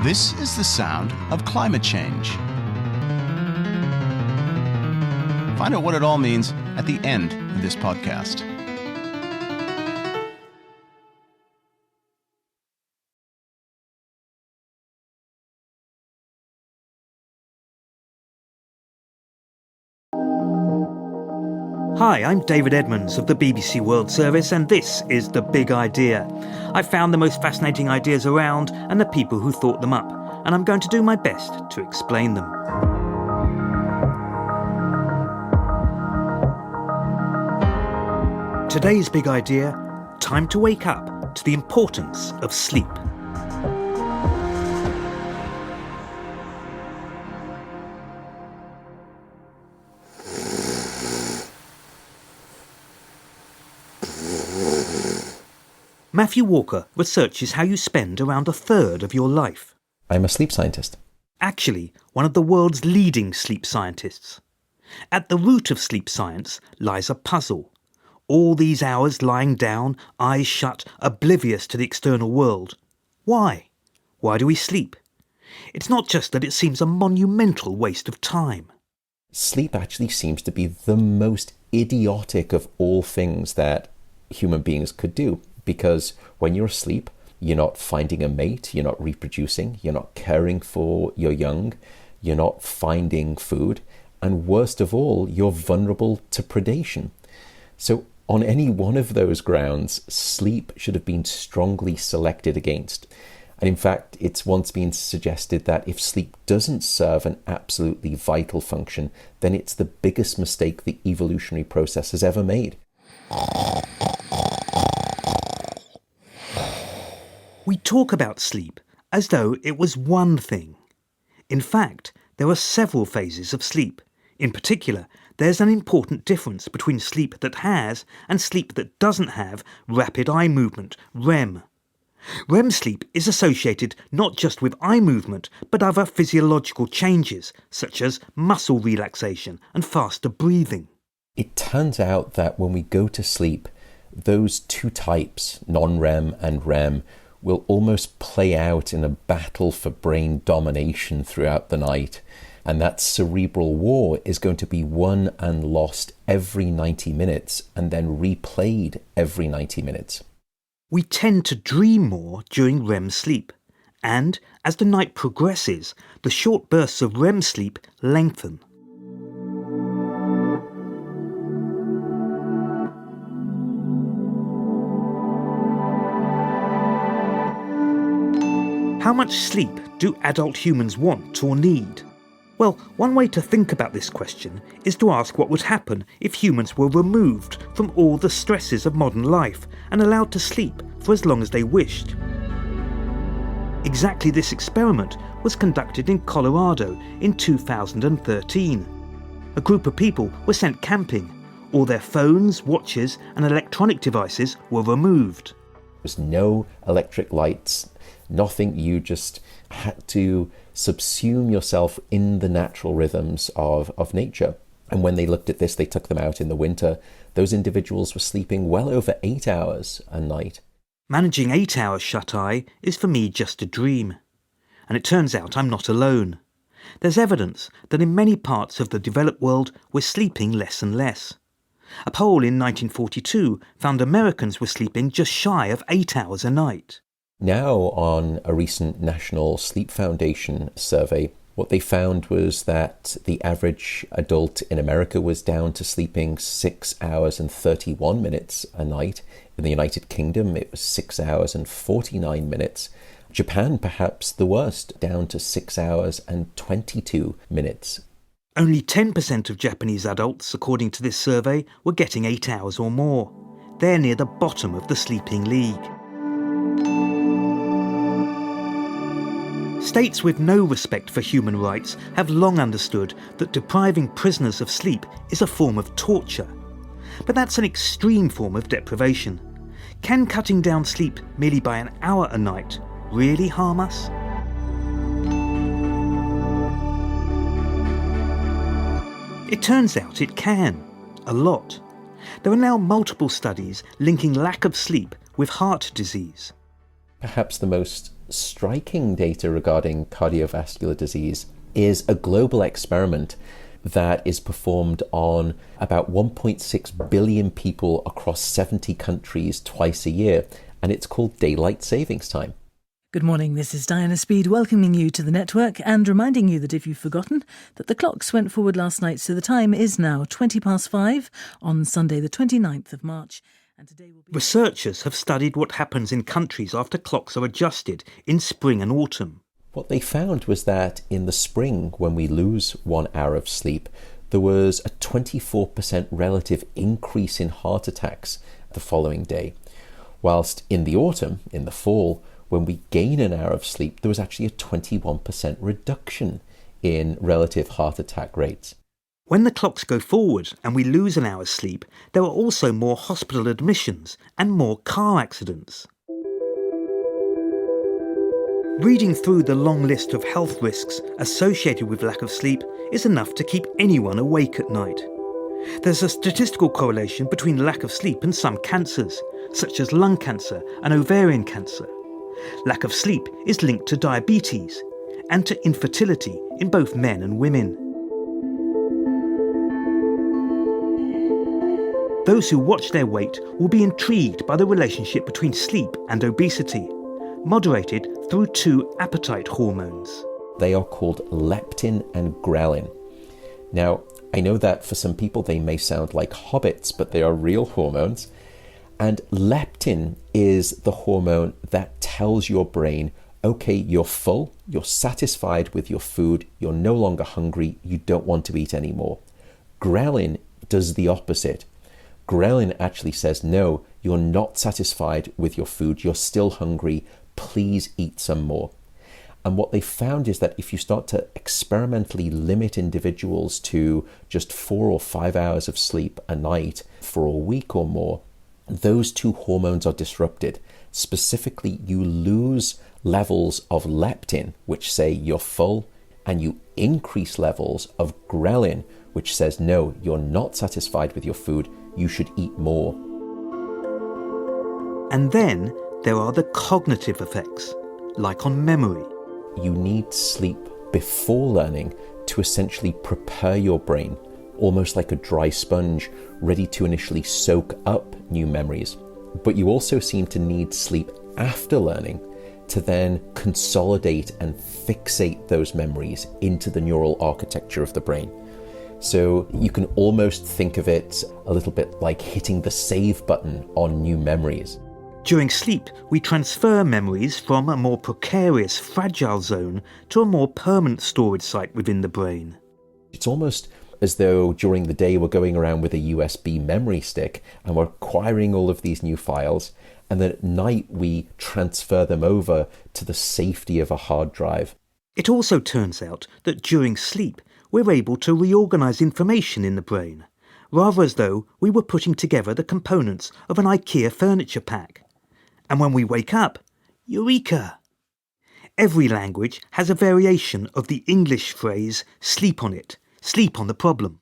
This is the sound of climate change. Find out what it all means at the end of this podcast. Hi, I'm David Edmonds of the BBC World Service, and this is The Big Idea. I've found the most fascinating ideas around and the people who thought them up, and I'm going to do my best to explain them. Today's big idea: time to wake up to the importance of sleep. Matthew Walker researches how you spend around a third of your life. I'm a sleep scientist. Actually, one of the world's leading sleep scientists. At the root of sleep science lies a puzzle. All these hours lying down, eyes shut, oblivious to the external world. Why? Why do we sleep? It's not just that it seems a monumental waste of time. Sleep actually seems to be the most idiotic of all things that human beings could do. Because when you're asleep, you're not finding a mate, you're not reproducing, you're not caring for your young, you're not finding food, and worst of all, you're vulnerable to predation. So on any one of those grounds, sleep should have been strongly selected against. And in fact, it's once been suggested that if sleep doesn't serve an absolutely vital function, then it's the biggest mistake the evolutionary process has ever made. We talk about sleep as though it was one thing. In fact, there are several phases of sleep. In particular, there's an important difference between sleep that has and sleep that doesn't have rapid eye movement, REM. REM sleep is associated not just with eye movement, but other physiological changes, such as muscle relaxation and faster breathing. It turns out that when we go to sleep, those two types, non-REM and REM, will almost play out in a battle for brain domination throughout the night. And that cerebral war is going to be won and lost every 90 minutes and then replayed every 90 minutes. We tend to dream more during REM sleep. And as the night progresses, the short bursts of REM sleep lengthen. How much sleep do adult humans want or need? Well, one way to think about this question is to ask what would happen if humans were removed from all the stresses of modern life and allowed to sleep for as long as they wished. Exactly this experiment was conducted in Colorado in 2013. A group of people were sent camping. All their phones, watches and electronic devices were removed. There was no electric lights, nothing. You just had to subsume yourself in the natural rhythms of nature. And when they looked at this, they took them out in the winter. Those individuals were sleeping well over 8 hours a night. Managing 8 hours shut-eye is for me just a dream. And it turns out I'm not alone. There's evidence that in many parts of the developed world we're sleeping less and less. A poll in 1942 found Americans were sleeping just shy of 8 hours a night. Now, on a recent National Sleep Foundation survey, what they found was that the average adult in America was down to sleeping 6 hours and 31 minutes a night. In the United Kingdom, it was 6 hours and 49 minutes. Japan, perhaps the worst, down to 6 hours and 22 minutes. Only 10% of Japanese adults, according to this survey, were getting 8 hours or more. They're near the bottom of the sleeping league. States with no respect for human rights have long understood that depriving prisoners of sleep is a form of torture. But that's an extreme form of deprivation. Can cutting down sleep merely by an hour a night really harm us? It turns out it can, a lot. There are now multiple studies linking lack of sleep with heart disease. Perhaps the most striking data regarding cardiovascular disease is a global experiment that is performed on about 1.6 billion people across 70 countries twice a year, and it's called daylight savings time. Good morning, this is Diana Speed welcoming you to the network and reminding you that if you've forgotten that the clocks went forward last night, so the time is now 5:20 on Sunday the 29th of March. And today will be... Researchers have studied what happens in countries after clocks are adjusted in spring and autumn. What they found was that in the spring, when we lose 1 hour of sleep, there was a 24% relative increase in heart attacks the following day. Whilst in the autumn, in the fall, when we gain an hour of sleep, there was actually a 21% reduction in relative heart attack rates. When the clocks go forward and we lose an hour's sleep, there are also more hospital admissions and more car accidents. Reading through the long list of health risks associated with lack of sleep is enough to keep anyone awake at night. There's a statistical correlation between lack of sleep and some cancers, such as lung cancer and ovarian cancer. Lack of sleep is linked to diabetes and to infertility in both men and women. Those who watch their weight will be intrigued by the relationship between sleep and obesity, moderated through two appetite hormones. They are called leptin and ghrelin. Now, I know that for some people they may sound like hobbits, but they are real hormones. And leptin is the hormone that tells your brain, okay, you're full, you're satisfied with your food, you're no longer hungry, you don't want to eat anymore. Ghrelin does the opposite. Ghrelin actually says, no, you're not satisfied with your food, you're still hungry, please eat some more. And what they found is that if you start to experimentally limit individuals to just 4 or 5 hours of sleep a night for a week or more, those two hormones are disrupted. Specifically, you lose levels of leptin, which say you're full, and you increase levels of ghrelin, which says, no, you're not satisfied with your food, you should eat more. And then there are the cognitive effects, like on memory. You need sleep before learning to essentially prepare your brain, almost like a dry sponge, ready to initially soak up new memories. But you also seem to need sleep after learning to then consolidate and fixate those memories into the neural architecture of the brain. So you can almost think of it a little bit like hitting the save button on new memories. During sleep, we transfer memories from a more precarious, fragile zone to a more permanent storage site within the brain. It's almost as though during the day we're going around with a USB memory stick and we're acquiring all of these new files, and then at night we transfer them over to the safety of a hard drive. It also turns out that during sleep, we're able to reorganize information in the brain, rather as though we were putting together the components of an IKEA furniture pack. And when we wake up, eureka! Every language has a variation of the English phrase sleep on it, sleep on the problem.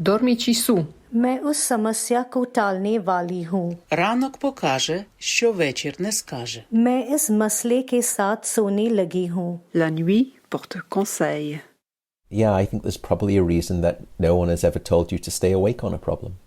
Dormi ci su. मैं उस समस्या को टालने वाली हूँ. Ранок покаже, що вечір не скаже. मैं इस मसले के साथ सोने लगी हूँ. La nuit porte conseil. Yeah, I think there's probably a reason that no one has ever told you to stay awake on a problem.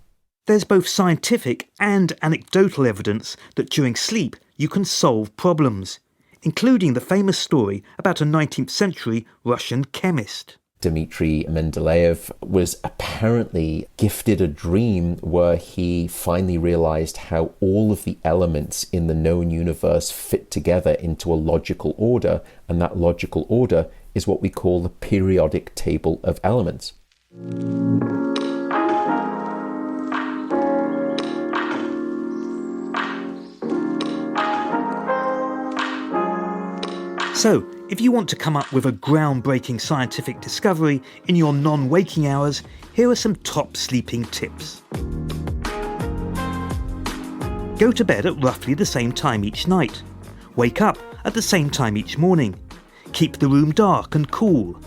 There's both scientific and anecdotal evidence that during sleep you can solve problems, including the famous story about a 19th century Russian chemist. Dmitry Mendeleev was apparently gifted a dream where he finally realized how all of the elements in the known universe fit together into a logical order, and that logical order is what we call the periodic table of elements. So, if you want to come up with a groundbreaking scientific discovery in your non-waking hours, here are some top sleeping tips. Go to bed at roughly the same time each night. Wake up at the same time each morning. Keep the room dark and cool.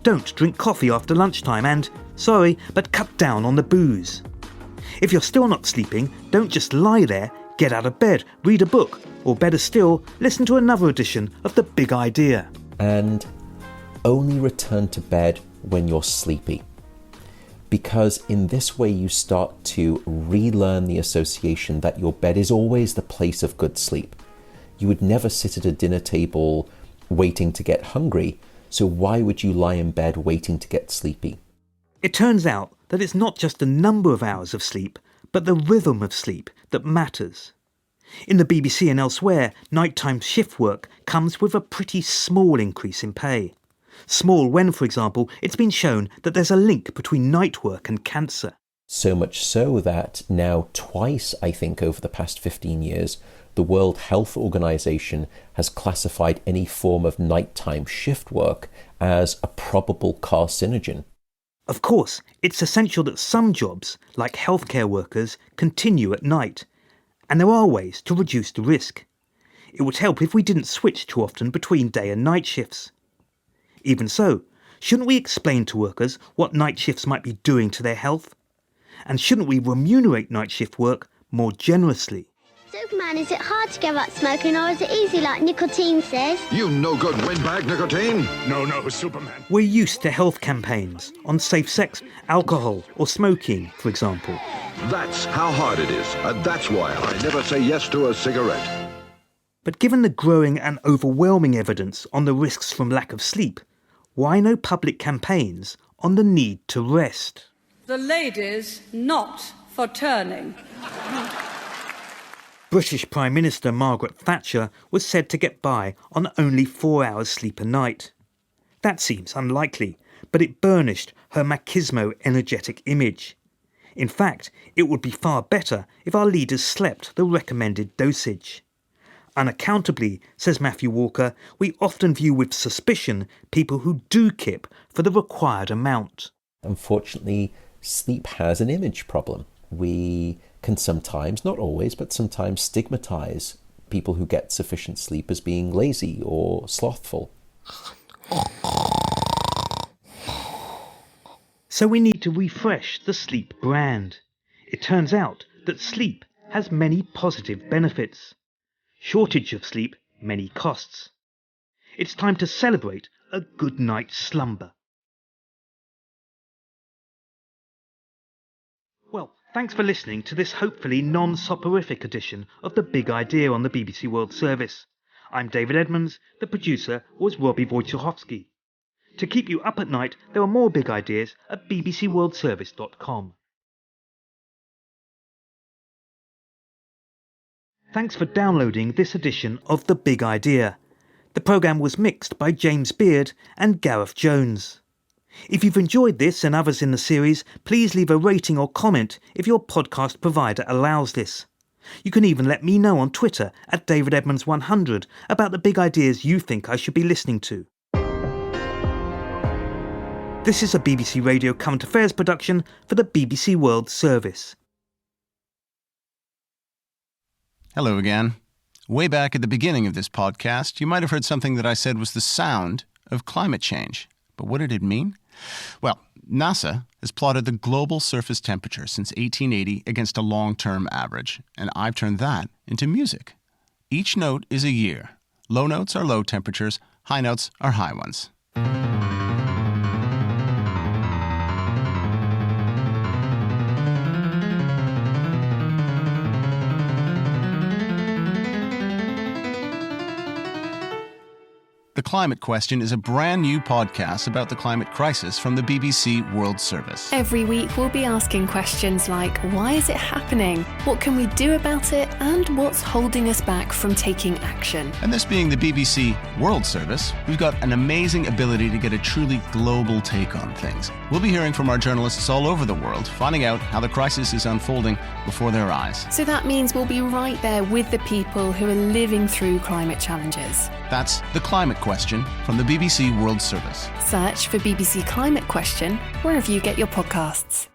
Don't drink coffee after lunchtime and, sorry, but cut down on the booze. If you're still not sleeping, don't just lie there, get out of bed, read a book, or better still, listen to another edition of The Big Idea. And only return to bed when you're sleepy. Because in this way you start to relearn the association that your bed is always the place of good sleep. You would never sit at a dinner table waiting to get hungry, so why would you lie in bed waiting to get sleepy? It turns out that it's not just the number of hours of sleep, but the rhythm of sleep that matters. In the BBC and elsewhere, nighttime shift work comes with a pretty small increase in pay. Small when, for example, it's been shown that there's a link between night work and cancer. So much so that now twice, I think, over the past 15 years, the World Health Organization has classified any form of nighttime shift work as a probable carcinogen. Of course, it's essential that some jobs, like healthcare workers, continue at night. And there are ways to reduce the risk. It would help if we didn't switch too often between day and night shifts. Even so, shouldn't we explain to workers what night shifts might be doing to their health? And shouldn't we remunerate night shift work more generously? Superman, is it hard to give up smoking or is it easy like nicotine says? You no good windbag, nicotine. No, Superman. We're used to health campaigns on safe sex, alcohol or smoking, for example. That's how hard it is, and that's why I never say yes to a cigarette. But given the growing and overwhelming evidence on the risks from lack of sleep, why no public campaigns on the need to rest? The ladies not for turning. British Prime Minister Margaret Thatcher was said to get by on only 4 hours sleep a night. That seems unlikely, but it burnished her machismo energetic image. In fact, it would be far better if our leaders slept the recommended dosage. Unaccountably, says Matthew Walker, we often view with suspicion people who do kip for the required amount. Unfortunately, sleep has an image problem. We can sometimes, not always, but sometimes stigmatise people who get sufficient sleep as being lazy or slothful. So we need to refresh the sleep brand. It turns out that sleep has many positive benefits. Shortage of sleep, many costs. It's time to celebrate a good night's slumber. Well, thanks for listening to this hopefully non-soporific edition of The Big Idea on the BBC World Service. I'm David Edmonds, the producer was Robbie Wojciechowski. To keep you up at night, there are more big ideas at bbcworldservice.com. Thanks for downloading this edition of The Big Idea. The programme was mixed by James Beard and Gareth Jones. If you've enjoyed this and others in the series, please leave a rating or comment if your podcast provider allows this. You can even let me know on Twitter at DavidEdmonds100 about the big ideas you think I should be listening to. This is a BBC Radio Current Affairs production for the BBC World Service. Hello again. Way back at the beginning of this podcast, you might have heard something that I said was the sound of climate change. But what did it mean? Well, NASA has plotted the global surface temperature since 1880 against a long-term average, and I've turned that into music. Each note is a year. Low notes are low temperatures, high notes are high ones. The Climate Question is a brand new podcast about the climate crisis from the BBC World Service. Every week we'll be asking questions like, why is it happening? What can we do about it? And what's holding us back from taking action? And this being the BBC World Service, we've got an amazing ability to get a truly global take on things. We'll be hearing from our journalists all over the world, finding out how the crisis is unfolding before their eyes. So that means we'll be right there with the people who are living through climate challenges. That's The Climate Question from the BBC World Service. Search for BBC Climate Question wherever you get your podcasts.